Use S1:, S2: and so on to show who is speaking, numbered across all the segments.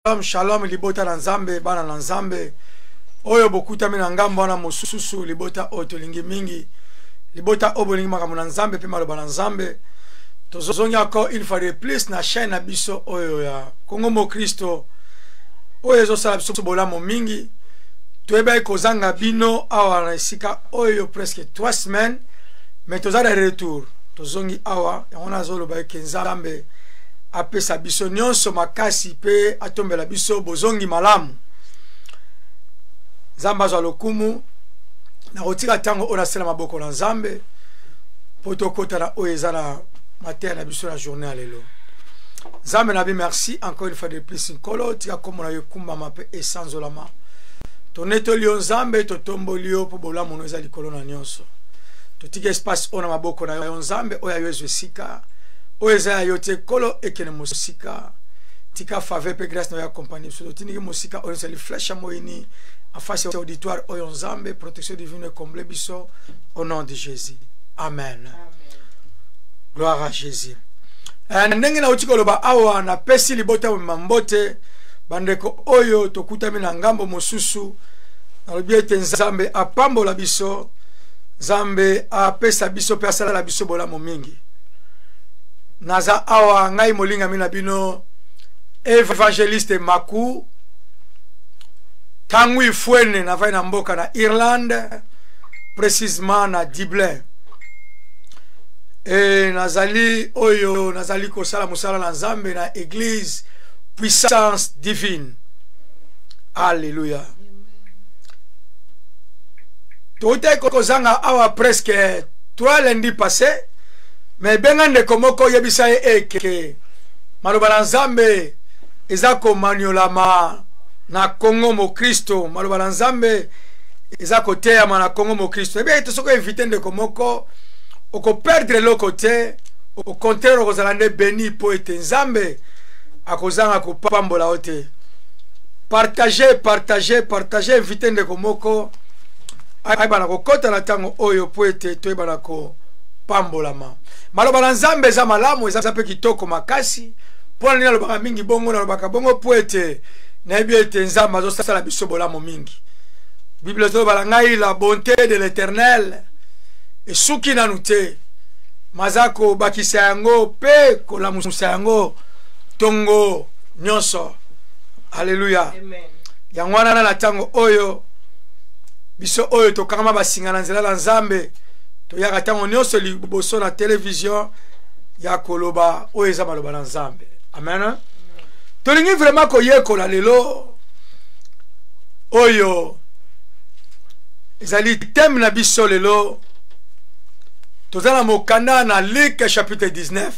S1: Shalom libota na nzambe bana na nzambe oyo bokuta mina ngambo wana mosusu libota oto lingi mingi libota obo lingi makambo na nzambe pe maloba na nzambe tozongi encore une fois de plus na chaîne na biso oyo ya Congo Mo Kristo oyo ezosala biso bolamo mingi toyeba kozanga bino awa na esika oyo presque 3 semaines mais tozala retour tozongi awa yango nazoloba ke nzambe apesa biso nyonso makasi pe atombela biso bozongi malamu nzambe azwa lokumu na kotika ntango oyo nasala maboko na nzambe po tokota na oyo eza na mateya na biso na journée ya lelo nzambe na bi merci encore une fois de plus nkolo tika kombo na yo ekumbama pe esanzolama tonetoli yo nzambe totomboli yo po bolamu no eza likolo na nyonso totika espace oyo na maboko na yo nzambe oyo ayo ezwa esika oeza yote kolo ekene musika tika faveur pe grâce na ya compagnie so tiniki musika oyo c'est le flash moyini en face au auditoire oyo nzambe protection divine comble biso au nom de Jésus amen, amen. Gloire à Jésus ndenge na utikolo ba awa na pesi libota mambote bandeko oyo tokutami na ngambo mosusu na lobiete nzambe apambola biso nzambe apesa biso pe asala biso bolamo mingi naza awa ngai molinga mina bino évangéliste Maku tangu ifuene na vai na mboka na Irlande précisément na Dublin et nazali oyo nazali kosala musala na nzambe na église puissance divine alléluia tote kozanga awa presque 3 lundi passé mais bengande komoko yebisa eke maloba na nzambe eza komaniolama na Congo Mo Kristo maloba na nzambe eza koteyama na Congo Mo Kristo ebe tosoko invité nde komoko oko perdre le côté au contraire okozala nde béni po ete nzambe akozanga kopambola ote partager invité nde komoko ayebana kokota na ntango oyo po ete toyebana ko pambolama maloba na nzambe eza malamu eza pe kitoko makasi mpo na nini alobaka mingi bongo nalobaka bongo po ete nayebi ete nzambe azosala biso bolamu mingi bible ezolobala ngai la bonté de l'éternel esuki nanu te maza kobakisa yango mpe kolamusa yango tongo nyonso alleluya yango wana na ntango oyo biso oyo tokangama basinga na nzela na nzambe toyaka ntango nyonso liboso na télévision ya koloba oyo eza maloba na nzambe amen tolingi vraiment koyekola lelo oyo ezali thème na biso lelo toza na mokanda na Luc chapitre 19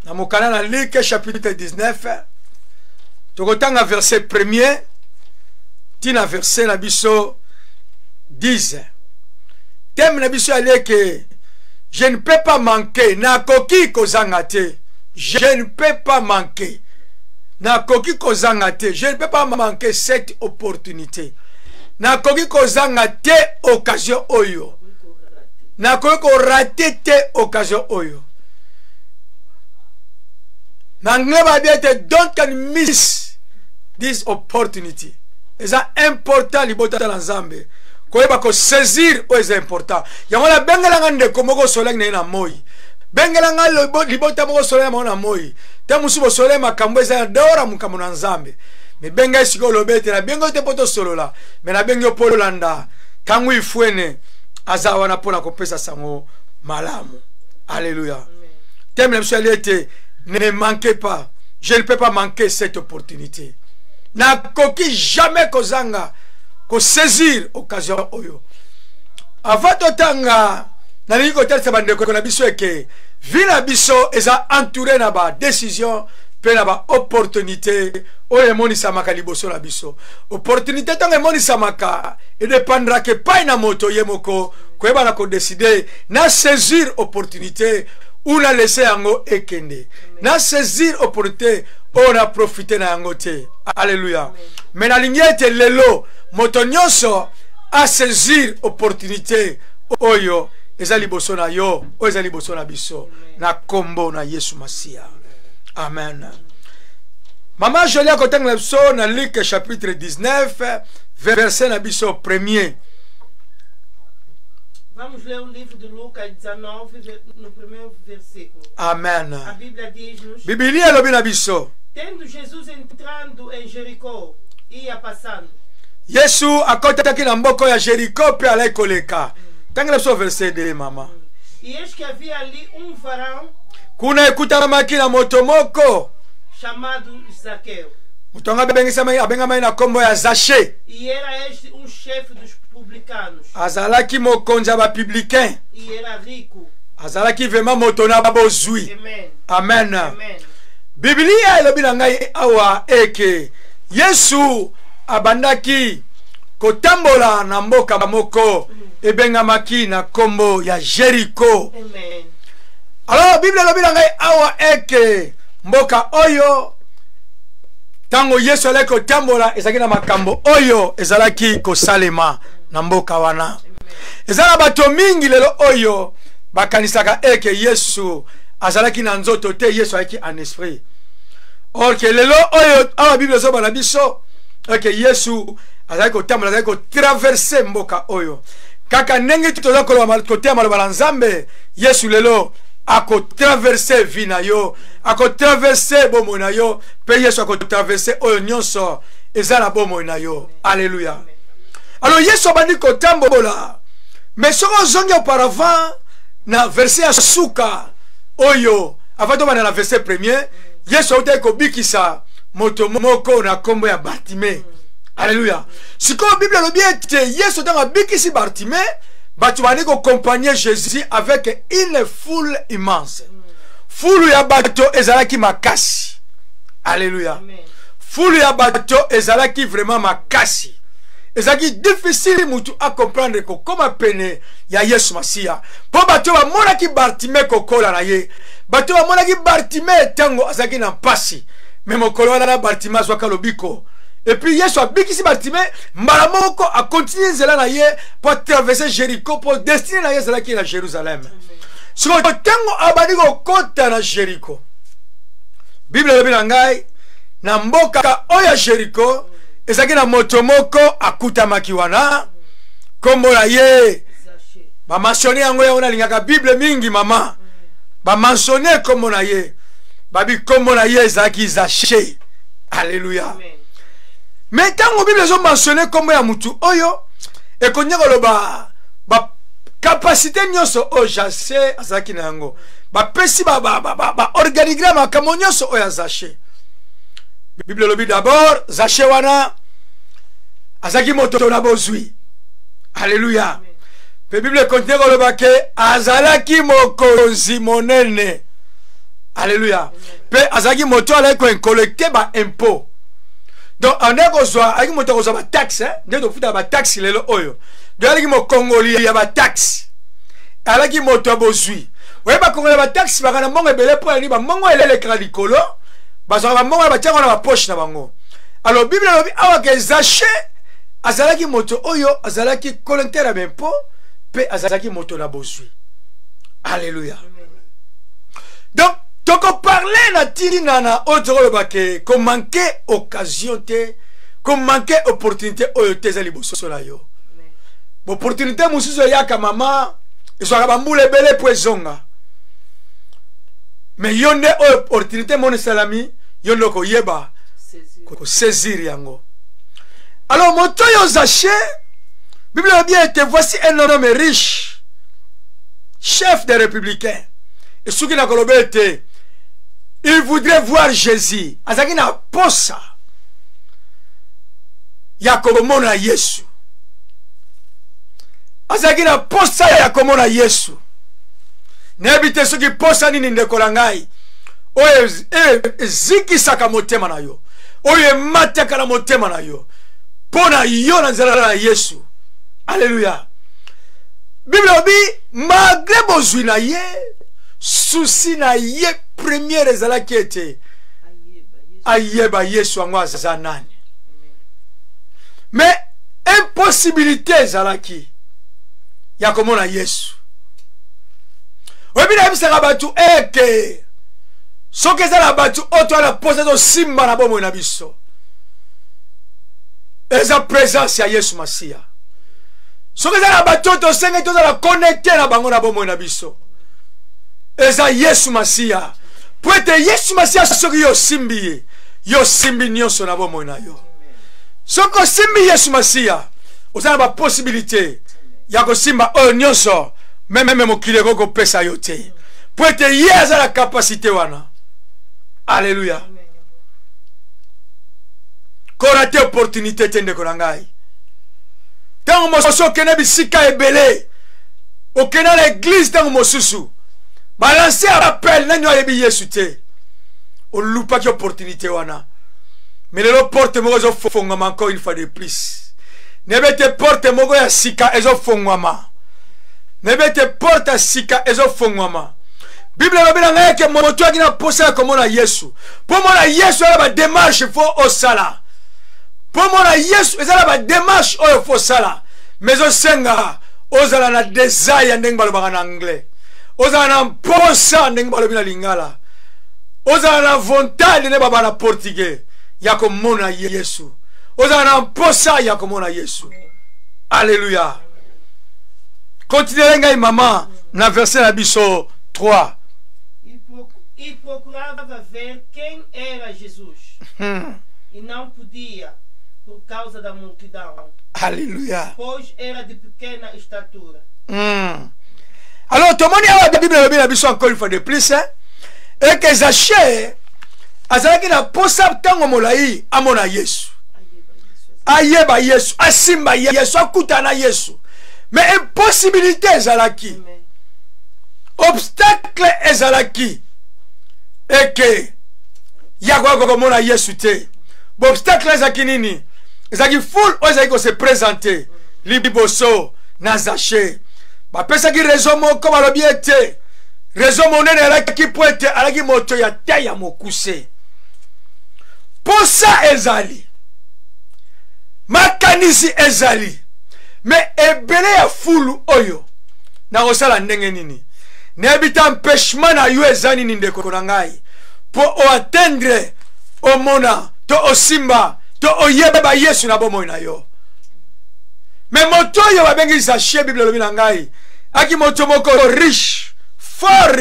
S1: na mokanda na Luc chapitre 19 tokotanga verset 1er tina verset na biso 10 thème na biso ali que je ne peux pas manquer nakoki kozanga te je ne peux pas manquer nakoki kozanga te je ne peux pas manquer cette opportunité nakoki kozanga te occasion oyo nakoki korate te occasion oyo nangeba biete don't can miss this opportunity eza important libota na nzambe koyeba ko saisir o est important yango la bengelanga ndeko moko solenga na moi bengelanga libota moko solenga na moi te musubo solenga makambo eza dora mukambo na nzambe me benga siko lobete na bengo te poto solola me na bengo polo landa tangu ifuene azawa na pona kopesa sango malamu alléluia thème na monsieur était ne manquez pas je ne peux pas manquer cette opportunité na koki jamais kozanga ko saisir occasion oyo avant totanga na liko terse bandeko na biso eke vina biso eza entouré na ba décision pe na ba opportunité oyo moni samaka liboso na biso opportunité tango moni samaka et dépendra que pas na moto yemoko koyeba na ko décider na saisir opportunité ou na laisser yango ekende na saisir opportunité on a profité na yango te alléluia mais na lingete lelo moto nyonso a saisir opportunité oyo eza liboso na yo oyo eza liboso na biso na kombo na Yesu Masia amen Maman Jolie a côté dans Luc chapitre 19, verset na biso premier.
S2: Vamos ler o livro de Lucas 19, no primeiro versículo.
S1: Amen.
S2: A Bíblia diz-nos:
S1: Biblia lobi na biso.
S2: Tendo Jesus entrando em Jericó, ia passando.
S1: Yesu akotaki na mboko ya Jericho pe alai koleka. Tanga na biso verset 2 mama.
S2: E eis que havia ali varão
S1: Kuna ekutamaki na moto moko
S2: chamado Zaqueu.
S1: mutonga abengamai na kombo ya Zaché.
S2: E era este chefe dos publicanos.
S1: Azalaki mokonzi ya bapublicain.
S2: E era rico.
S1: Azalaki vraiment moto na babozwi.
S2: Amen.
S1: Amen.
S2: Amen.
S1: Biblia elobi na ngai awa eke Yesu abandaki kotambola na mboka moko ebengamaki na kombo ya Jericho.
S2: Amen.
S1: Alors Biblia elobi na ngai awa eke mboka oyo tango Yesu alaki kotambola ezalaki na makambo oyo ezalaki kosalema na mboka wana. Ezala bato mingi lelo oyo bakanisaka eke Yesu azalaki na nzoto te, Yesu alaki en esprit. Or que lelo oyo awa Biblia zo bana biso eke Yesu azalaki kotambola, azalaki kotraverse mboka oyo. Kaka ndenge toza koloba kote ya maloba na Nzambe, Yesu lelo akotraverse vi na yo, akotraverse bomoi na yo, pe Yesu akotraverse oyo nyonso eza na bomoi na yo. Alléluia. Alors Yesu abandi kotambola, mais soko zongi auparavant na verset ya suka oyo avant de na verset premier, Yesu autaki kobikisa moto moko na kombo ya Bartimée. Alléluia. Siko Bible lobi ete Yesu tanga bikisi Bartimée, batu bandi ko accompagner Jésus avec une foule immense. Foule ya bato ezalaki makasi. Alléluia. Foule ya bato ezalaki vraiment makasi. Ezalaki difficile mutu à comprendre ko koma pene ya Yesu Masia. Po bato ba monaki Bartimée kokola na ye. Bato ba monaki Bartimée tango azalaki na pasi. Mais mokolo na Bartimée azwaka lobiko. Et puis Yesu abikisi Bartimée, mbala moko a continué zela na ye pour traverser Jéricho pour destiner na ye zela ki na Jérusalem. Siko tango abandi ko kota na Jéricho. Bible lobi na ngai na mboka oya Jéricho ezaki na moto moko akutamaki wana kombo na ye ba mentionné yango ya ona lingaka Bible mingi mama. Ba mentionné kombo na ye. Babi kombo na ye ezaki Zaché. Alléluia. Mais tango Bible zo mentionné kombo ya mutu oyo ekonyaka loba ba capacité nyonso o Zaché azaki na yango. Ba pesi ba organigramme kamo nyonso oya Zaché. Bible lobi d'abord Zaché wana azaki moto na bozwi. Alléluia. Pe Bible continue koloba ke azalaki mokonzi monene. Alléluia. Pe azalaki moto ala ko collecter ba impôt. Donc on est kozwa aki moto kozwa ba taxe, nde to futa ba taxe lelo oyo. Donc alaki mo Congolais ya ba taxe. Alaki moto bozwi. Oye ba Congolais ba taxe ba kana mongo ebele po ni ba mongo elele kralikolo. Ba so ba mongo ba tiango na ba poche na bango. Alors Bible lobi awa ke Zaché azalaki moto oyo azalaki collecteur ya impôt pe azalaki moto na bozwi. Alléluia. Donc toko parler na tiri nana otoro bake ko manquer occasion te, ko manquer opportunité oyo te za liboso na yo. Opportunité mususu yaka mama ezwaka bambula ebele po ezonga. Mais yonde opportunité mon salami yondo ko yeba ko saisir yango. Alors moto yo Zaché, Bible a bien été voici un homme riche, chef des républicains. Et ce qui n'a pas été, il voudrait voir Jésus. Azaki na posa. Yakomona Yesu. Azaki na posa yakomona Yesu. Nebite ce qui posa nini ndekola ngai. Oye ziki saka motema na yo. Oye mataka na motema na yo. Pona yo na nzela na Yesu. Alléluia. Bible obi malgré bozwi na ye, souci na ye première ezalaki ete ayeba Yesu ango aza nani. Mais impossibilité ezalaki ya komona Yesu. Obi na bisaka batu eke soki eza na bato oyo toala posa tosimba na bomoi na biso eza présence ya Yesu Masiya. Soki eza na bato oyo tosengi tozala connecte na bango na bomoi na biso eza Yesu Masiya. Po ete Yesu Masiya soki yo simbi ye yo simbi nyonso na bomoi na yo. Soki osimbi Yesu Masiya oza na baposibilité ya kosimba oyo nyonso meme mokili ekokopesa yo te. Po ete ye aza na kapasité wana. Alléluia. Kona te opportunité te ndeko na ngai. Tango mosusu okende bisika ebele okende na église tango mosusu balancer appel nani oyebi Yesu te olupaki opportunité wana. Mais lelo porte moko ezofongwama encore une fois de plus. Nebete porte moko ya sika ezofongwama. Nebete porte ya sika ezofongwama. Bible elobi na ngai ke moto akina posa ya komona Yesu. Po mona Yesu ala ba démarche fo osala. Po mona Yesu ezala ba démarche oyo fo sala. Mais osenga ozala na desire ndenge balobaka na anglais. Ozala na mposa ndenge balobi na lingala. Ozala na vontade ne baba na portugais ya komona Yesu. Ozala na mposa ya komona Yesu. Alléluia. Continuez ngai mama na verset na biso 3.
S2: E procurava ver quem era Jesus. E não podia, por causa da multidão.
S1: Alléluia.
S2: Pois era de pequena estatura.
S1: Alors, tout le monde a la Bible encore une fois de plus. Et que Zaché, azalaki na posa tango molai amona Yesu. Ayeba Yesu, asimba Yesu, akutana Yesu. Mais impossibilité ezalaki. Obstacle ezalaki. Et que Yagwa komona Yesu te. Obstacle ezaki nini? Ezaki full ezaki ko se présenter liboso na Zaché. Ba pesa ki raison moko balobi ete. Raison monene alaki poete alaki moto ya te ya mokuse. Posa ezali. Makanisi ezali. Mais ebele ya fulu oyo. Na osala ndenge nini? Nebita empêchement na yo ezani ni ndeko na ngai. Po o atteindre o mona to osimba to oyeba Yesu na bomoi na yo. Mais moto yo babengi Zaché Bible lobi na ngai. Aki moto moko riche, fort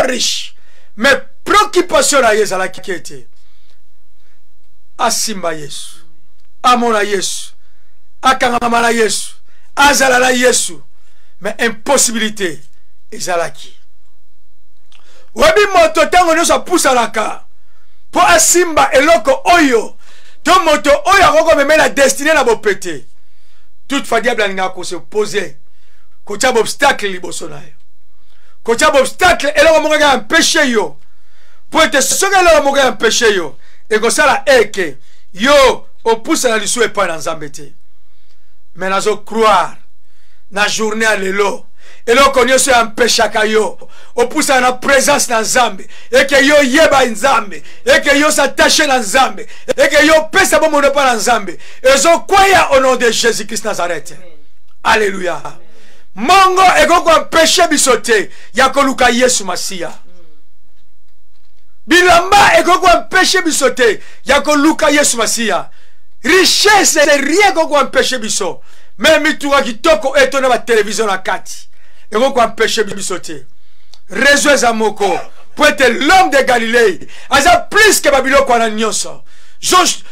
S1: riche. Mais préoccupation na yezala kikete. Asimba Yesu. Amona Yesu. Akangama na Yesu. Azala na Yesu. Mais impossibilité ezalaki. Wabi moto tango nyoso pusalaka. Po asimba eloko oyo. To moto oyo akoko meme la destinée na bopete. Toutefois diable alinga ko se poser. Kocha obstacle liboso na yo. Kocha obstacle eloko moko ga empêcher yo. Po ete soka eloko moko ga empêcher yo. E ko sala eke yo opusa na lisu epa na Nzambe te. Mais nazo croire na journée à lelo. Eloko nyonso ya empêchaka yo opusa na présence na Nzambe. Eke yo yeba Nzambe. Eke yo s'attacher na Nzambe. Eke yo pesa bomono pa na Nzambe. Ezo kwaya au nom de Jésus-Christ Nazareth. Alléluia. Mongo ekoko empêcher bisote ya koluka Yesu Masiya. Bilamba ekoko empêcher bisote ya koluka Yesu Masiya. Richesse rien ekoko empêcher biso. Même mituwa kitoko etona ba télévision na kati. Ekoko empêcher bisote. Réseau ezamoko. Pour être l'homme de Galilée. Aza plus que Babylone kwa na nyonso.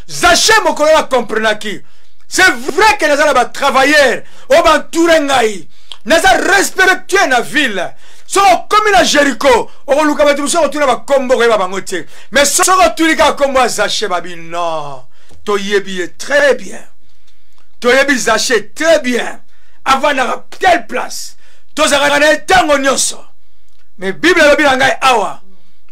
S1: Zaché moko ya comprenaki. C'est vrai que nazala ba travailleur o ba tourengai. Naza respectueux na ville. So comme na Jéricho, o luka batu so tuna ba kombo ko ba bangote. Mais so tulika kombo Zaché babi non. To yebi très bien. To yebi Zaché très bien. Avant na telle place. To zakana tango nyonso. Mais Bible lobi ngai awa.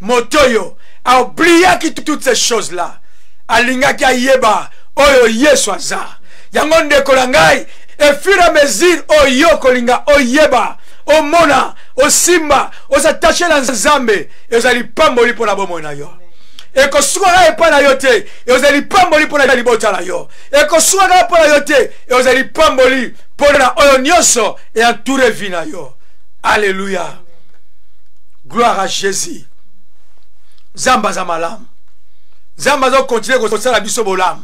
S1: Motoyo a oublié qui toutes ces choses là. Alinga ki ayeba oyo Yesu aza. Yango ndeko na ngai et fur et à mesure oyo kolinga oyeba omona osimba osattache na Nzambe ezali pamboli pona bomoi na yo. Eko suka epa na yo te ezali pamboli pona libota na yo. Eko suka epa na yo te ezali pamboli pona oyo nyonso et entouré vi na yo. Alléluia. Gloire à Jésus. Zamba za malamu. Zamba za continuer kosala biso bolamu.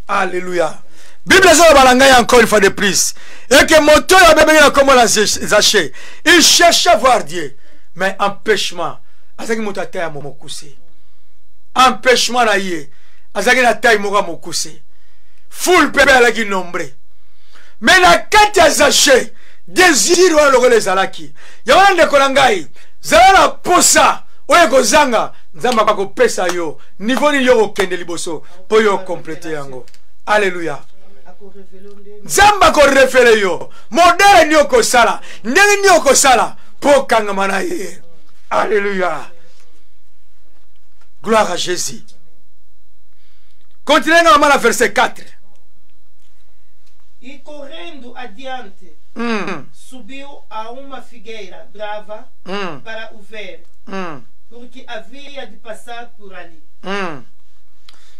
S1: Alléluia. Bible zo balanga encore une fois de plus. Et que moto ya bébé na comme la Zaché. Il cherche à voir Dieu, mais empêchement. Azaki moto ataya momokuse. Empêchement na ye. Azaki na taille moga mokuse. Full bébé alaki nombre. Mais la kati ya Zaché, désir wa lokole zalaki. Ya wana ndekola ngai. Zala na posa. Oye kozanga. Nzamba bako pesa yo. Niveau ni yo kende liboso. Po yo compléter yango. Alléluia. Nzamba ko refere yo. Modele ni oko sala. Ndenge ni oko sala. Po kangamana ye. Alléluia. Gloire à Jésus. Continuez dans le verset 4.
S2: E correndo adiante, subiu a uma figueira brava para o ver, porque havia de passar por ali.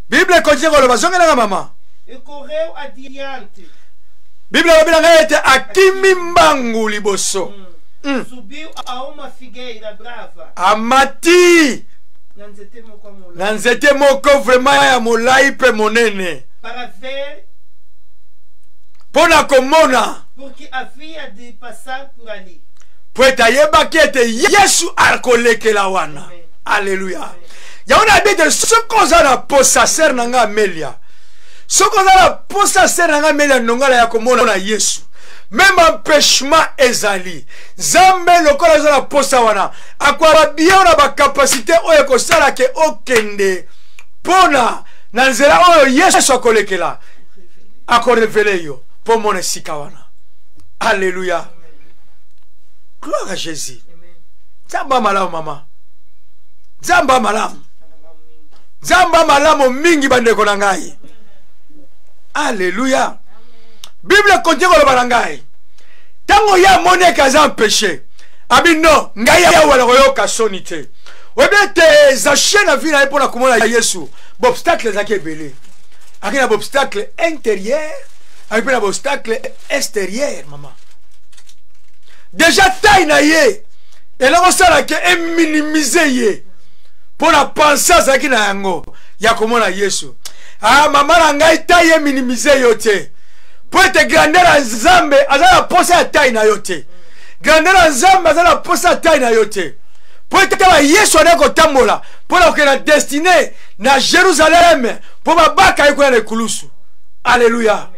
S1: Bible continue com le bazonga na mama.
S2: E correu adiante.
S1: Bible obila ete akimi mbangu liboso.
S2: Subiu a uma figueira brava.
S1: Amati.
S2: Nanzete
S1: moko vraiment ya molai pe monene.
S2: Para ver.
S1: Pona komona.
S2: Porque havia de passar por ali.
S1: Poeta yeba kete Yesu akolekela wana. Alléluia. Yaona bete sokoza na posa ser nanga Amelia. Sokoza na posa ser nanga Amelia nongala ya komona na Yesu. Même empêchement ezali. Zambe lokola za na posa wana. Akwa bien na ba capacité oyo ko sala ke okende. Pona na nzela oyo Yesu akolekela. Akorevele yo. Pour mon esikawana. Alléluia. Gloire à Jésus. Zamba malamu mama. Zamba malamu. Zamba malamu mingi bandeko na ngai. Alléluia. Bible continue ko loba ngai. Tango ya moneka za péché. Abi non, ngai ya wala ko kasoni te. Obete za chena vina epona komona Yesu. Obstacle za kebele. Akina obstacle intérieur. Avec un obstacle extérieur, maman. Déjà, taille na ye. Et là, on sait que minimiser ye. Pour la pensée à qui na yango. Ya comment na Yesu. Ah, maman, ngai taille minimiser yote. Pour être grandeur en Zambe, azala posa à taille na yote. Grandeur en Zambe, azala posa à taille na yote. Pour être la Yesu na ko tambola. Pour la destinée na Jérusalem. Pour ma baka yiko na kulusu. Alléluia.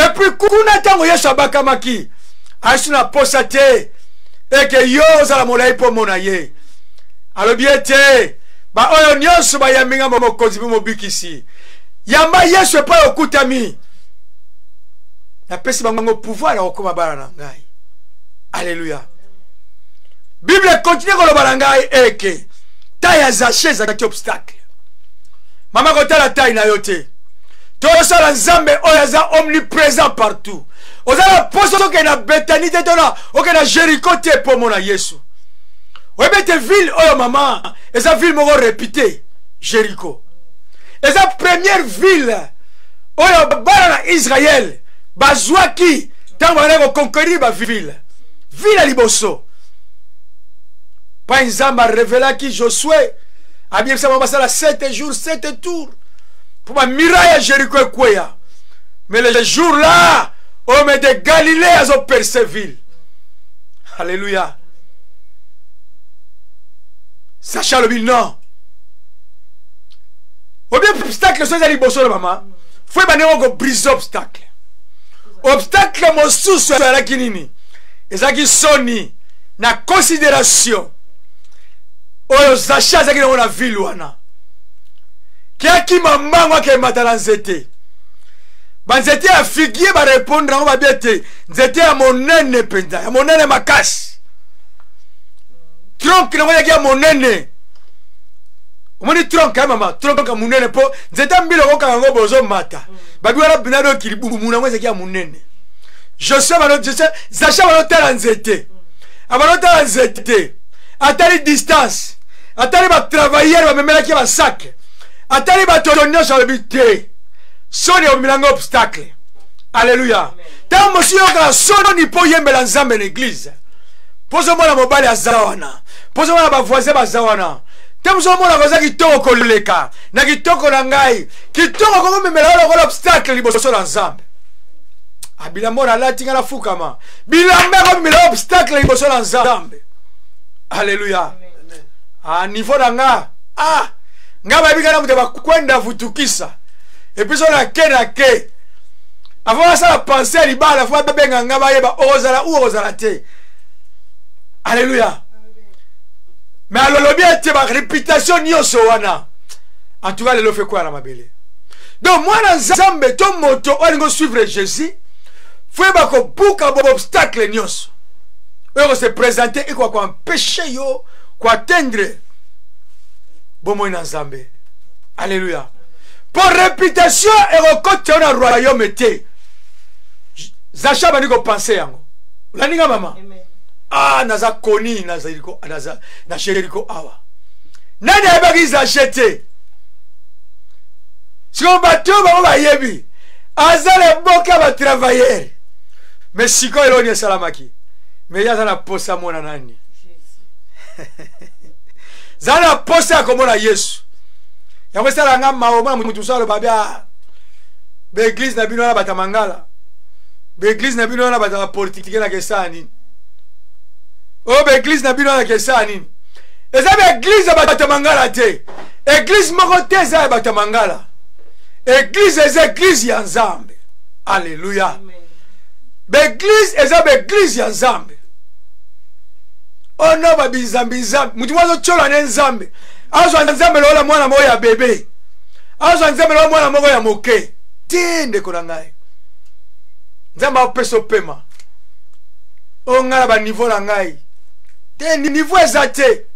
S1: Et puis, kuna tango Yesu abakamaki. Asu na posate. Et que yo zala molai po mona ye. Alobiete. Ba oyo nyonso ba yaminga mokozi mo bikisi. Yamba Yesu pa okutami. Na pesi bango pouvoir ya okoma bana ngai. Alléluia. Bible continue ko loba ngai eke. Taya za cheza kati obstacle. Mama kotala tayi na yote. Tosa la Nzambe oyaza omniprésent partout. Ozala poso ke na Bethanie te tona, oke na Jéricho te pomo na Yesu. Oyebete ville oyo mama, eza ville moko réputée, Jéricho. Eza première ville oyo bana na Israël bazwaki tango bango conquérir ba ville. Ville liboso. Pa Nzamba révélaki Josué, abiyesa mama sala 7 jours, 7 tours. Pour ma miraille à Jéricho et Kouya. Mais le jour-là, on met de Galilée à son Perséville. Alléluia. Sacha le non. Au bien obstacle, c'est un liboso de maman. Faut que briser obstacle. Obstacle, mon sous à la kinini. Et ça qui sonne, na considération. Aux achats, ça qui dans la ville, wana. Qui m'a mango ke matala nzete. Ba nzete ya figuier ba répondre on va bien te. Nzete ya monene penda, ya monene makasi. Tronc na moya ya monene. Omoni tronc ka mama, tronc ka monene po nzete mbilo ko ka ngo bozo mata. Ba bi wala binado kilibu muna ngwe ya monene. Joseph ba no Joseph, Zacha ba no tala nzete. Aba no tala nzete. Atali distance. Atali ba travailler ba memela ki ba sac. Atali batonyo sur le but. Soni au milango obstacle. Alléluia. Tant monsieur ka soni po yembela Nzambe l'église. Poso mona mobali azawana. poso wana ba voisin bazawana te muso mona koza kitoko koleka na kitoko na ngai kitoko ko memela lokola obstacle liboso na Nzambe abilamba na latinga na fukama bilamba ko memela obstacle liboso na Nzambe. Alléluia. Niveau na nga nga babika na mutu bakwenda vutukisa episo na ke avant ça penser libala faut benga nga bayeba ozala ou ozala te. Alléluia. Mais alors bien te ba réputation nyonso wana en tout cas le fait quoi na mabele. Donc moi na Nzambe to moto olingo suivre Jésus faut ba ko buka bo obstacle nyonso oyo se présenter et quoi empêcher yo quoi atteindre bomo na Nzambe. Alléluia. Pour réputation et recote na royaume te Zacha baniko penser yango laninga mama. Naza koni naza iliko na sheriko awa nani abaki zachete siko bato ba bayebi azale boka ba travailler mais siko eloni salamaki mais ya zana posa mona nani zana posa komona Yesu yango sala ngama o mwana mutu sala babia be église na bino na batamangala be église na bino na batama politique na kesani o be église na bino na kesani eza be église ba batamangala te église moko te za batamangala église eza église ya Nzambe. Alléluia. Be église eza be église ya Nzambe. Ono ba bizambi mutu wazo chola ne Nzambe azo Nzambe lola mwana moya bebe azo Nzambe lola mwana moko ya moke tinde kona ngai Nzambe apeso pema o ngala ba niveau na ngai te niveau ezate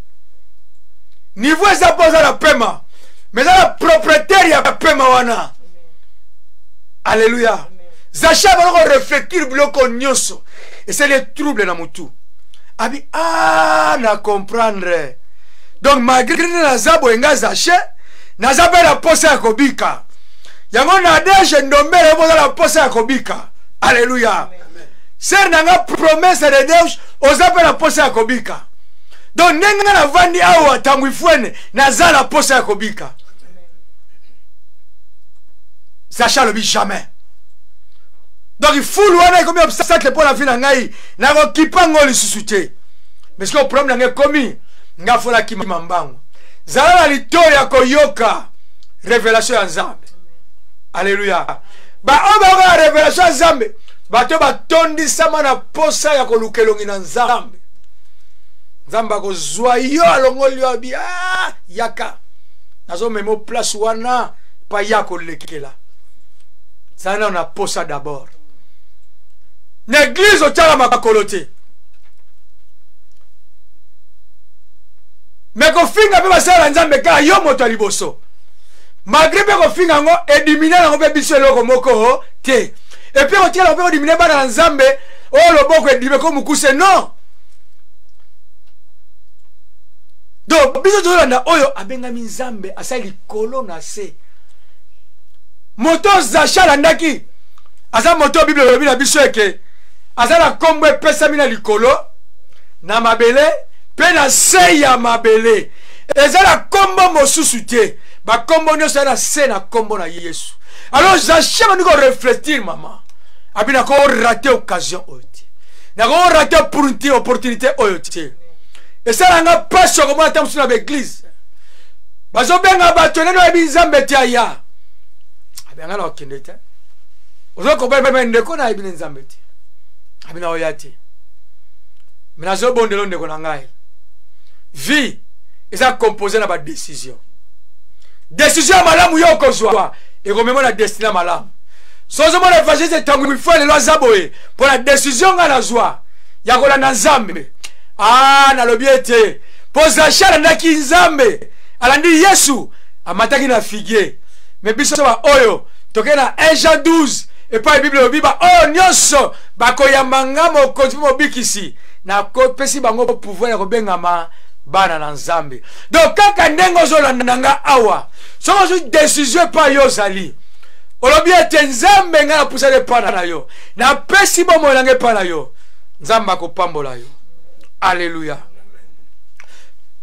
S1: niveau eza poza la pema mais la propriétaire ya pema wana. Alléluia. Zacha va réfléchir bloco nyonso et c'est les troubles na mutu abi na comprendre. Donc malgré na zabo enga zache na zabe la posa ya kobika yango na deje ndombele boza la posa ya kobika. Alléluia. C'est nanga promesse de Dieu ozabe la posa ya kobika. Donc nenga na vandi awa tangu ifuene na za la posa ya kobika. Zacha le bi jamais. Donc il faut louer comme obstacle pour la vie na ngai na ko kipango li susute. Mais ce que le problème na komi nga fola ki mambango. Zala na litoya ko yoka révélation ya Nzambe. Alléluia. Ba oba révélation ya Nzambe. Ba to ba tondi sama na posa ya ko lukelongi na Nzambe. Nzamba ko zwa yo alongoli obi yaka. Nazo memo place wana pa yako lekela. Ça on a posa d'abord. L'église au tala makolote. Mais ko finga pe basala Nzambe ka yo moto liboso. Malgré pe ko finga ngo éliminer na ngo biso loko moko te. Et puis on tient on peut éliminer bana Nzambe o loboko éliminer ko mukuse non. Donc biso tolanda oyo abenga Nzambe asali kolona se. Moto Zacha landaki asa moto Bible lobi na biso eke azala kombo epesa mina likolo na mabele pe na se ya mabele ezala kombo mosusu te ba kombo nyonso na se na kombo na Yesu. Alors Zacha bandiko réfléchir maman abina ko rater occasion oyote na ko rater opportunité oyote et ça nga passion comme atam sur na église bazo benga bato neno ebi Nzambe ti aya abanga na okindete ozo ko bebe ndeko na ebi Nzambe ti abina oyati mina zo bondelo ndeko na ngai vie eza composé na ba décision malamu yo kozwa et ko memo na destina malamu sozo mo l'évangile tangu mifale lo zaboe pour la décision nga na zwa ya kola na Nzambe na lobiete poza shala ndaki Nzambe alandi Yesu amataki na figuier mais biso ba oyo tokena 1 Jean 12 et pas Bible obiba nyonso bakoyamba ngamo kontipo bikisi na ko pesi bango pouvoir ya kobengama bana na Nzambe. Donc kaka ndengo zo landanga awa so zo décision pa yo zali olobiete Nzambe nga pusa de pana na yo na pesi bomo lange pana yo Nzamba ko pambola yo. Alléluia.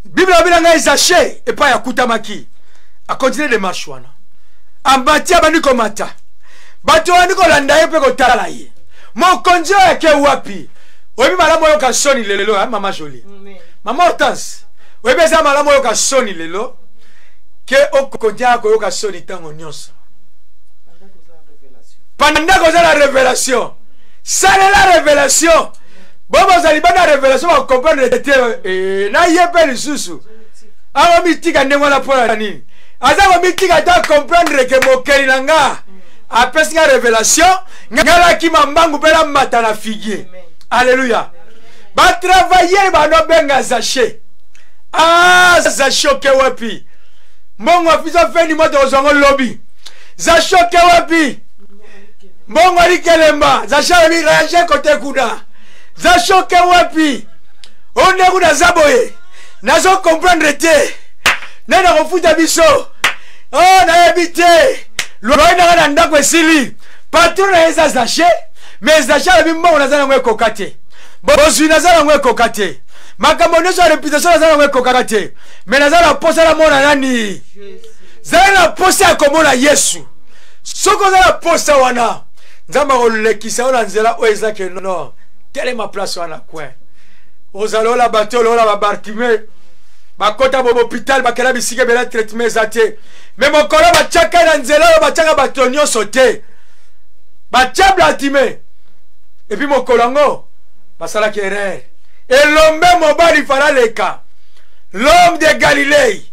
S1: Bible abinanga Zaché et pas yakutamaki. A continuer de marcher wana. Ambati abani komata. Bato wani kolanda ye pe kotala ye. Mokonzi yake wapi? Webi malamu yo kasoni lelo mama Jolie. Mama Hortense. Webi za malamu yo kasoni lelo. Que okondia ko yo kasoni tango nyonso. Pendant que la révélation. Ça est la révélation. Bon, vous allez pas la révélation, vous comprenez et na yepé le sous. Awa mitika ndemo la pola nini. Aza mitika ta comprendre que mokeli nanga. Après la révélation, ngala ki mambangu pela mata na figuier. Alléluia. Ba travailler ba no benga Zaché. Ah, Zaché ke wapi. Mongo fizo feni moto ozongo lobby. Zaché ke wapi. Mongo likelemba. Zaché bi ranger côté kuda. Zaché ke wapi. Onde kuda zaboye. Nazo comprendre te. Nena kofuta biso. Oh, na yebite. Loina na ndako esili. Patron na eza Zaché, mais Zaché abi mbongo nazana ngwe kokate. Bozwi nazana ngwe kokate. Makambo nyonso ya réputation nazana ngwe kokate. Mais nazana posa la mona nani? Zana posa ya komona Yesu. Soko zana posa wana. Nzamba kolekisa ona nzela o ezake no. Telle ma place wana coin. Ozalola bateau lola ba Bartimée. Bakota bobo hôpital bakela bisike bela traitement zate. Mais mon collègue va tchaka dans nzela va tchaka batonio sauté. Ba Bartimée. Et puis mon kolongo va sala erreur. Et l'homme mobali fala leka. L'homme de Galilée.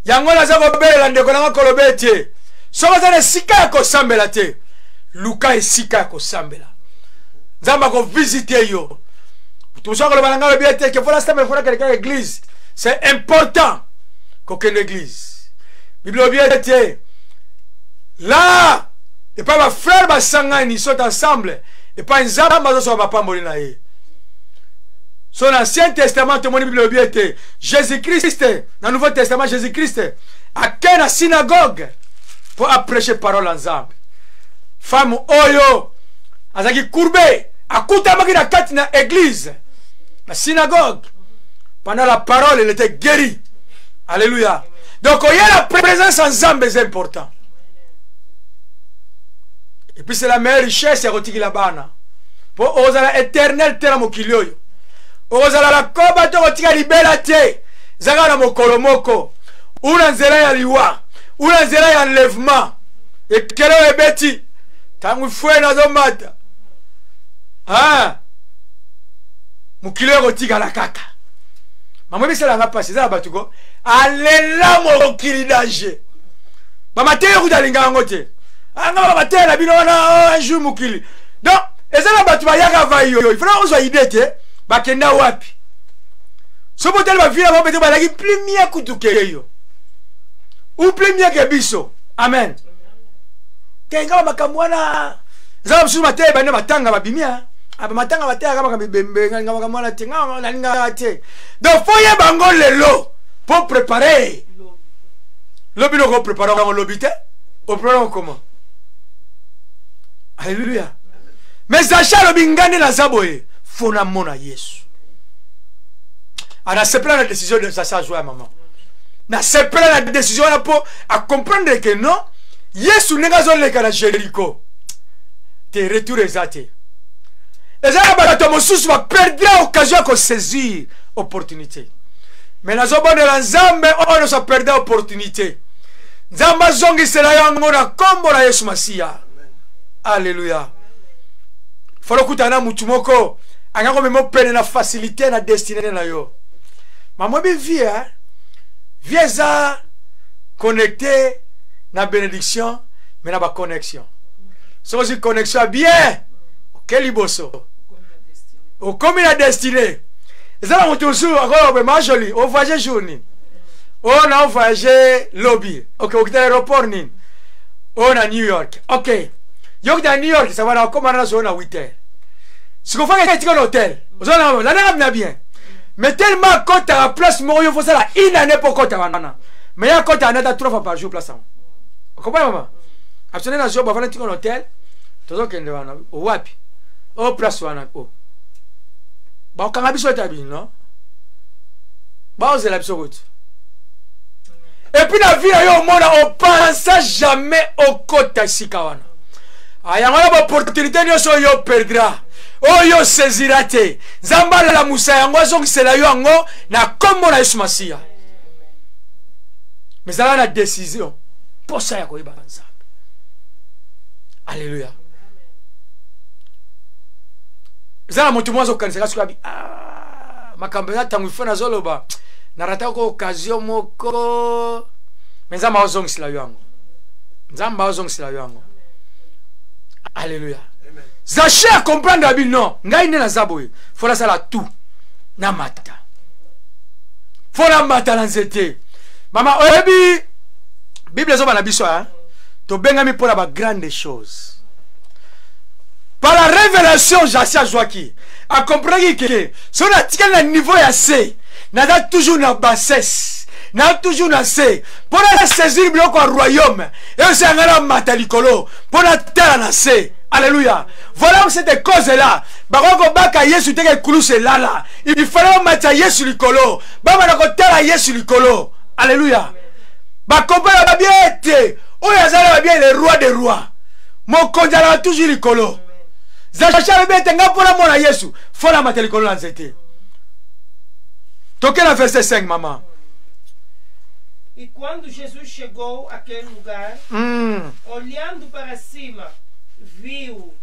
S1: Yango na zako bela ndeko na kolobete. Soko za sika ko sambela te. Luka esika ko sambela. Nzamba ko visiter yo. Tout ça que le balanga le bien que voilà ça mais faut quelqu'un église. C'est important qu'aucune église. Bible bien était là et pas ma frère ma sangani sont ensemble et pas une zamba so va pas mourir là. Son ancien testament tout mon Bible bien était Jésus-Christ dans le Nouveau Testament Jésus-Christ à quelle synagogue pour prêcher parole ensemble. Femme oyo azaki courbé akuta makina katina église. La synagogue, pendant la parole, elle était guérie. Alléluia. Donc, il y a la présence ensemble, c'est important. Et puis, c'est la meilleure richesse, c'est rotiki la bana. Pour oser l'éternel terre mokilio. Oser la koba to rotika libela te. Zaga na mokolomoko. Una nzela ya liwa. Una nzela ya enlèvement. Et kelo ebeti. Tangu fue na zomata. Ah. Mukile rotika la kaka. Maman bi sala nga passer za batuko. Alela mokili danger. Ba mateye kudalinga ngote. Anga ba mateye la bino na un jour mukili. Donc, ezala batu ba yaka va yo. Il faut ozo idete ba kenda wapi. So botel ba vila ba bete ba laki plimia kutuke yo. Ou plimia ke biso. Amen. Kenga makamwana. Za msu mateye ba ne matanga ba bimia. Aba matanga bataya kama bembe ngama kama la tinga na ninga te. Donc faut y bango lelo pour préparer. Lobi no ko préparer on lobité. Au prendre comment? Alléluia. Mais Zaché lobi ngane na zaboye fona mona Yesu. Ana se prendre la décision de ça jouer maman. Na se prendre la décision là pour à comprendre que non Yesu nenga zo le kala Jéricho. Te retour exaté. Les gens va perdre l'occasion de saisir l'opportunité. Mais nous avons de l'ensemble, on ne perd l'opportunité. Zamba zongi sera yangona kombo la Yesu Masia. Alléluia. Falo kutana mutumoko angako memo pene na facilité na destinée na yo. Maman bi vie hein. Vie za connecté na bénédiction mais na ba connexion. So si connexion bien. Quel iboso. Au comme la destinée. Et ça, on toujours encore ma jolie. On voyage journée. On a voyagé lobby. Ok, au aéroport ni. On a New York. Ok. York dans New York, ça va là comme on a zone à 8 heures. Ce qu'on fait c'est un hôtel. On a là n'a bien. Mais tellement quand à la place Morio faut ça là une année pour quand à mais il y a quand à 3 fois par jour place. Vous comprenez maman? Absolument job avant un hôtel. Toujours qu'il wana wapi. Oh place wana oh. Ba kanga biso tabi non? baozela biso kuti. Et puis la vie yo mona on pense jamais au kota sika wana. Ayanga ba opportunité nyoso yo perdra. Oyo saisira te. Nzamba la musa yango zongisela yo yango na kombo na Yesu Masiya. Mais ça la décision. Pour ça ya koyeba Nzambe. Alléluia. Zala moto mwazo kanisa suka bi makambo na tangu fana zoloba. Narata ko occasion moko. Mais Nzamba ozongisela yo yango. Nzamba ozongisela yo yango. Alléluia. Zaché à comprendre la Bible, non. Ngai ne na zaboye. Faut la sala tout. Na mata. Faut la mata na nzete. Mama oyebi. Bible zo ba na biso hein. To bengami pour la grande chose. Par la révélation Jasia Joaki a compris que sur la tika na niveau ya C, na da toujours na bassesse. Na toujours na C. Pour la saisir bloc au royaume. Et aussi ngala mata likolo. Pour la terre na C. Alléluia. Voilà cette cause-là. Baroko baka Yesu teke kuluse lala. Il fallait mettre Yesu likolo. Baba na kotala Yesu likolo. Alléluia. Ba compare ba bien été. Oyazala ba bien le roi des rois. Mon konjala toujours likolo. Zachacha ba bien nga pona mona Yesu. Fola mata likolo na nzete. Toquez la verset 5 maman.
S2: E quando Jesus chegou àquele lugar, olhando para cima, viu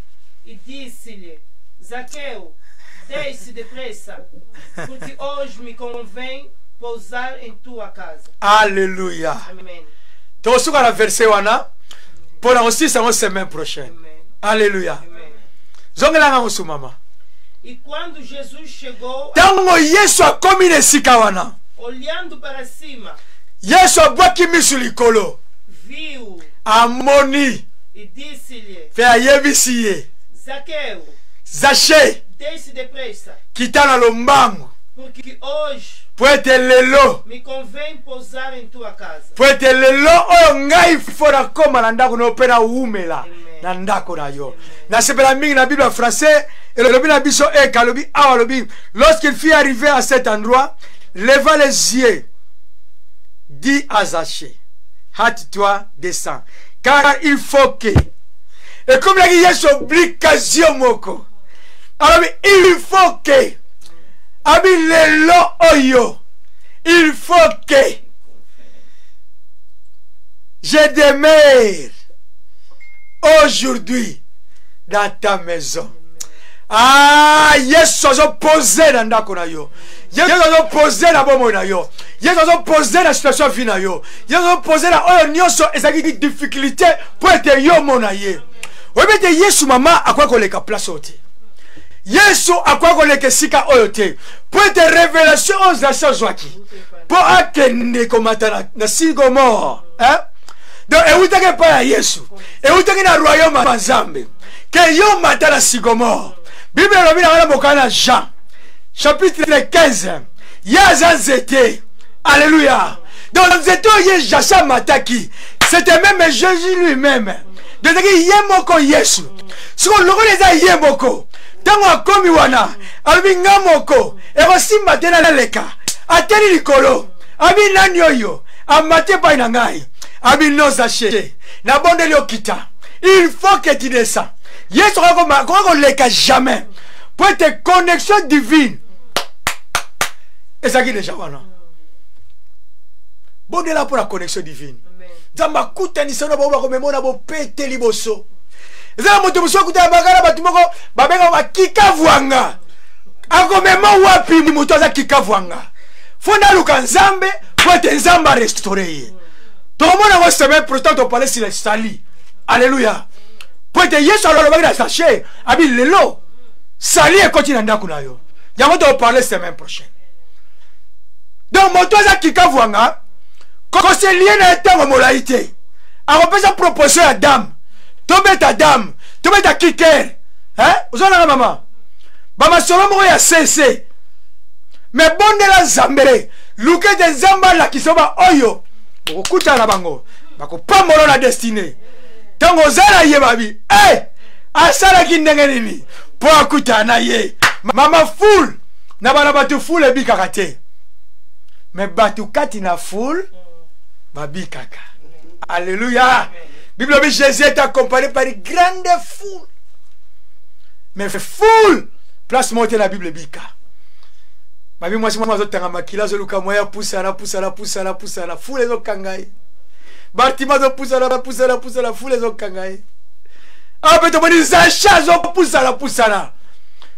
S2: e disse-lhe: Zaqueu, desce depressa, porque hoje me convém pousar em tua casa.
S1: Alléluia.
S2: Amen.
S1: Tu as la verset wana pour la aussi la semaine prochaine.
S2: Amen.
S1: Alléluia.
S2: Amen.
S1: Zongelanga musu mama.
S2: E quando Jesus chegou,
S1: Tango Yesu a komi nesika wana.
S2: olhando para cima,
S1: Yesu a bwaki misu likolo.
S2: viu
S1: Amoni.
S2: e disse-lhe:
S1: Fe ayebisi ye.
S2: Zaqueu,
S1: Zaché.
S2: desce depressa,
S1: Kitana lombango.
S2: porque hoje
S1: Poete lelo.
S2: me convém pousar em tua casa.
S1: Poete lelo oyo ngai fora koma na ndako no pena umela. Na ndako na yo. Na sepela mingi na Bible français et le na biso e kalobi awalobi. Lorsqu'il fut arrivé à cet endroit, leva les yeux, dit à Zaché: hâte-toi, descends, car il faut que. Et comme la Yesu obligation moko. Alors il faut que. Abi lelo oyo. Il faut que je demeure aujourd'hui dans ta maison. Ah, Yesu azo posé dans ndako na yo. Yesu azo posé na bomo na yo. Yesu azo posé na situation vie na yo. Yesu azo posé na oyo nyonso ezaki difficulté pour être yo mona ye. Oyebete Yesu mama akwa koleka place ote. Yesu akwa koleka sika oyo te. Pour être révélation aux achats joaki. Pour akende komata na singo mort, hein? Donc eutake pa ya Yesu. Eutake na royaume ya Nzambe. Que yo mata na singo mort. Bible lobi na bokana Jean chapitre 15. Ya nzete. Alléluia. Donc nzete ye Jacha mataki. C'était même Jésus lui-même. Donc yemoko Yesu. Siko loko leza yemoko. Tango akomi wana. Albi ngamoko. Eko simba tena leka. Ateli likolo. Abi nani oyo. Amate pa ina ngai. Abi no Zaché. Na bonde li okita. Il faut que tu descends. Yesu kako leka jamais. Pour être connexion divine. Et ça qui déjà wana. Bonde là pour la connexion divine. Zamba kuta ni sana baba komemona bo pete liboso. Zamba moto muso kuta bagala batu moko babenga ba kikavwanga. Akomema wapi ni moto za kikavwanga. Fona luka Nzambe pour être Nzamba restauré. Tout le monde a semaine prochaine au palais sur les sali. Alléluia. Pour être Yesu alors le bagala Zaché abi lelo. Sali et continue ndako na yo. Yango to parler semaine prochaine. Donc moto za kikavwanga quand c'est lié na etango molaïté. Alors peut sa proposition à dame. Tombe ta dame, tombe ta kicker. Hein? Vous en avez maman. Bama solo mo ya CC. Mais bonne la Zambere, luke de Zamba la kisoba oyo. Bokuta na bango. Bako pamolo na destinée. Tango zala ye babi. Eh! Asala ki ndenge nini? Po akuta na ye. Mama full. Na bana batu full e bikakate. mais batu kati na foule babi kaka. Alléluia. Bible dit Jésus est accompagné par une grande foule. Mais foule place monter la Bible bika. Babi moi zotanga makila zoluka moya pusana foule zo kangai. Bartima zo pusana foule zo kangai. Ah beto boni Zacha zo pusana.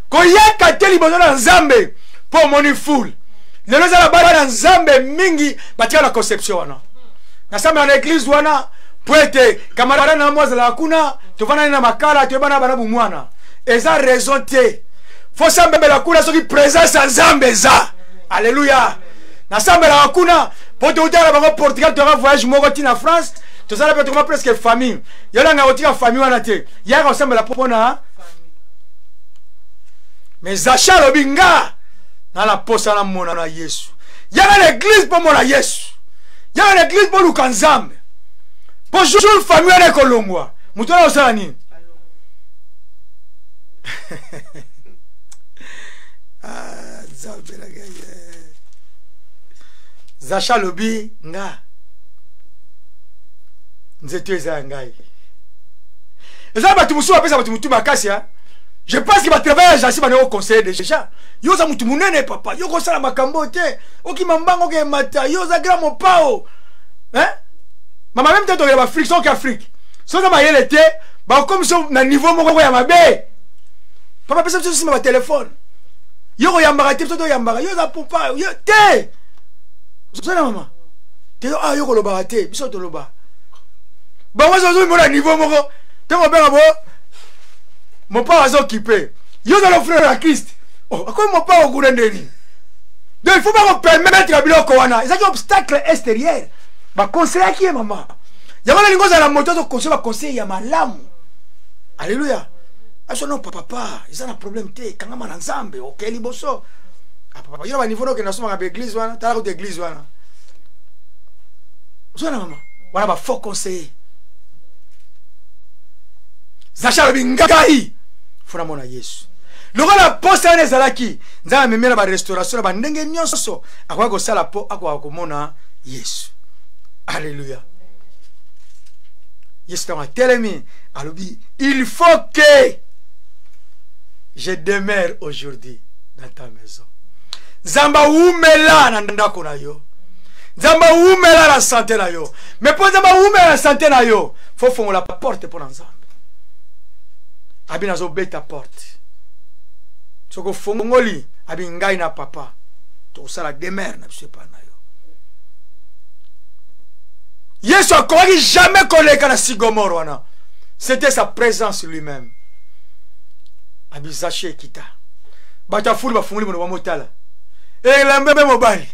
S1: Koyaka teli bozo na Nzambe pour moni foule. Lelo za la bala na Nzambe mingi batia la conception wana. Na samba na église wana poete kamarada na mwaza la kuna tovana na makala tobana bana bumwana. Eza raison te. Faut samba la kuna soki présence à Nzambe za. Alléluia. Na samba la kuna pote utala bango Portugal to voyage moko tina France. To sala pe to presque famille. Yala nga otika famille wana te. Yaka samba la popona. Mais Zacha lobinga na la posa na mona na Yesu. Yaka l'église pour mona Yesu. Yaka l'église pour Lukanzambe. Pour jour famille na kolongwa. Mutona osala nini? Ah, Nzambe la gaye. Zacha lobi nga. Nzetu eza ngai. Eza batu musu apesa batu mutu makasi ha. Je pense qu'il va travailler à Jassi au conseil déjà. Yo za mutu munene papa. Yo ko sala makambo te. Oki mambango ke mata. Yo za gra mo pao. Hein? Mama même tento ya Afrique son qu'Afrique. So za ma yele te, ba comme so na niveau moko ya mabe. Papa pesa so ma téléphone. Yo ko yambara te to yambara. Yo za papa. Yo te. So na mama. Te ah yo ko loba te. Biso to loba. Ba moi so mo na niveau moko. Te ko benga bo. Mon père a occupé. Yo dans le frère à Christ. Oh, comment mon père a goûté ndeni? Donc il faut pas permettre la biloko wana. C'est un obstacle extérieur. Ba conseiller qui est maman. Yamana lingo za la moto to conseiller ba conseiller ya malamu. Alléluia. Aso non papa, ils ont un problème té kanga mana Nzambe, OK liboso. Ah papa, yo ba niveau no ke na soma ka église wana, tala ko église wana. Zo na maman. Wana ba faux conseiller. Zacha bingai. Funa mona Yesu. Loko la poste ne zalaki. Nzala memela ba restauration ba ndenge nyonso. Akwa ko sala po akwa ko mona Yesu. Alléluia. Yesu t'a tellement alobi, il faut que je demeure aujourd'hui dans ta maison. Zamba umela na ndako na yo. Zamba umela la santé na yo. Mais pour zamba umela la santé na yo, faut fongola la porte pour Nzambe. Abi nazo beta porte. Soko fongoli abi ngai na papa. To sala demeure na biso pa na yo. Yesu akoki jamais koleka na sigomoro wana. C'était sa présence lui-même. Abi Zaché kita. Bata fulu ba fungoli mo motala. Et l'embé mobile.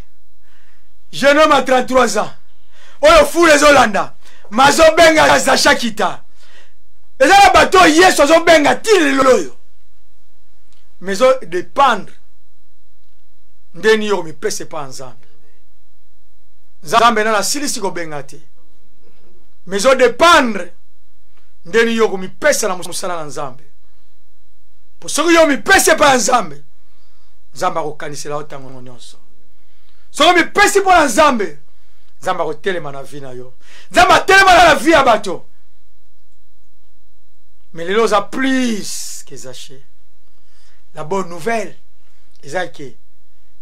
S1: Jeune homme à 33 ans. Oyo fulu ezolanda. Mazo benga Zacha kita. Et là, le bateau, Yesu zo benga til loyo. Mais zo dépendre. Ndeni yo mi pese pa Nzambe. Nzambe na la silisi ko benga te. Mais zo dépendre. Ndeni yo mi pese na musala na Nzambe. Pour ce que yo mi pese pa Nzambe. Nzambe ko kanisela otango nyonso. So mi pese pa Nzambe. Nzambe ko telema na vie na yo. Nzambe telema na vie ya bato. Mais les lois a plus que Zaché. La bonne nouvelle, c'est que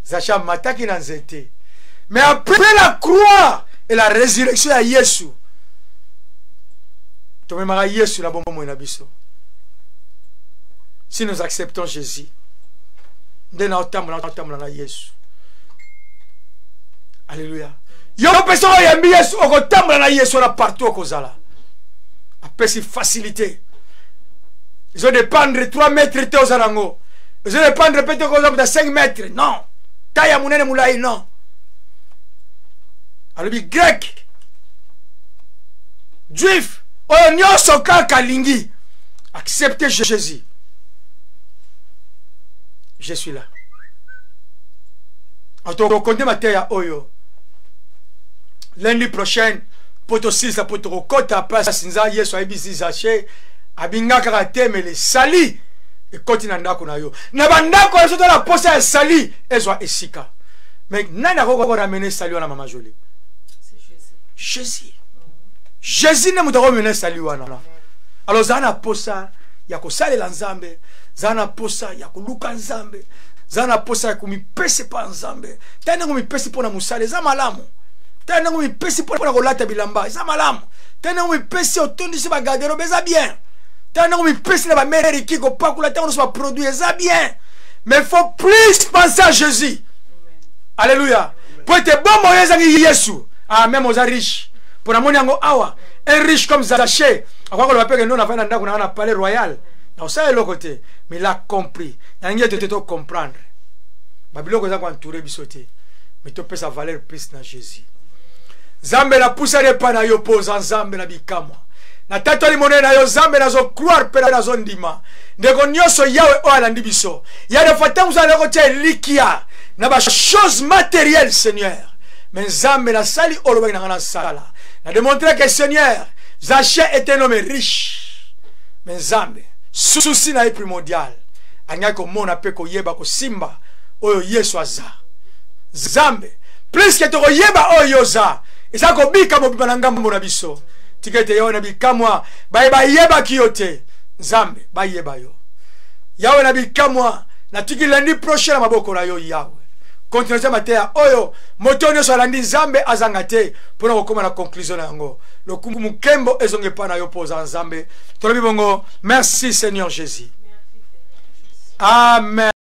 S1: Zacha mataki na nzete. Mais après la croix et la résurrection à Yesu, tomemara Yesu la bombo na biso. Si nous acceptons Jésus, ndena otambola na Yesu. Alléluia. Yo personne yambi Yesu okotambola na Yesu na partout okozala. Après si facilité. Ils ont dépendre 3 mètres te aux arango. Ils ont dépendre peut-être de 5 mètres. Non. Taille mounene moulai, non. Alors, grec, juif, on soka kalingi. Acceptez Jésus. Je suis là. On te reconnaît ma terre oyo. Lundi prochain, pour te aussi, ça peut te reconnaître après ça, sinza, yesu, aibisi, zaché. Abinga karate me le sali e continue ndako na yo na bandako eso la posa ya sali ezwa esika Mais nani akoko ramener salut na Mama Jolie?
S2: C'est Jésus.
S1: Jésus. Jésus ne muta ramener salut wana. Alors zana posa ya kosalela Nzambe, zana posa ya koluka Nzambe, zana posa ya kumipese pa Nzambe. Tana kumipese pona musale za malamu. Tana kumipese pona kolata bilamba za malamu. Tana kumipese otondisi ba garderobe za bien. Tana kumipese na ba mère qui ko pakula tana so produit za bien. Mais il faut plus penser à Jésus. Alléluia. Pour être bon moyen zangi Yesu. Ah même aux riches. Pour na moni yango awa, un riche comme Zaché. Akwa ko le papel que nous na fana ndako na palais royal. Na ça est le côté, mais il a compris. Yangi te to comprendre. Babiloko za ko entourer bisoté. Mais to peut sa valeur plus na Jésus. Zambe la poussa de pana yo pose en Zambe na bikamwa. Na tato limone na yo Zambe na zo croire pela na zo ndima. Ndeko nyoso yawe o alandi biso. Ya de fatam za leko te likia na ba chose matérielle Seigneur. Mais Zambe na sali oloba na sala. Na démontrer que Seigneur Zaché était un homme riche. Mais Zambe souci na primordial. Anya ko mona pe ko yeba ko simba oyo Yesu aza. Zambe plus que to yeba oyo za. Isa ko bika mo bibana ngambo na biso. Tikete yo na bikamwa ba yeba kiyote. Zambe ba yeba yo. Yawe na bikamwa na tiki lundi prochain na maboko na yo yawe. Continuez matin oyo motonyo so landi Zambe azangate pour na koma na conclusion yango. Le kumbu mukembo ezonge pa na yo poza Zambe. Tolobi bongo merci Seigneur Jésus. Amen.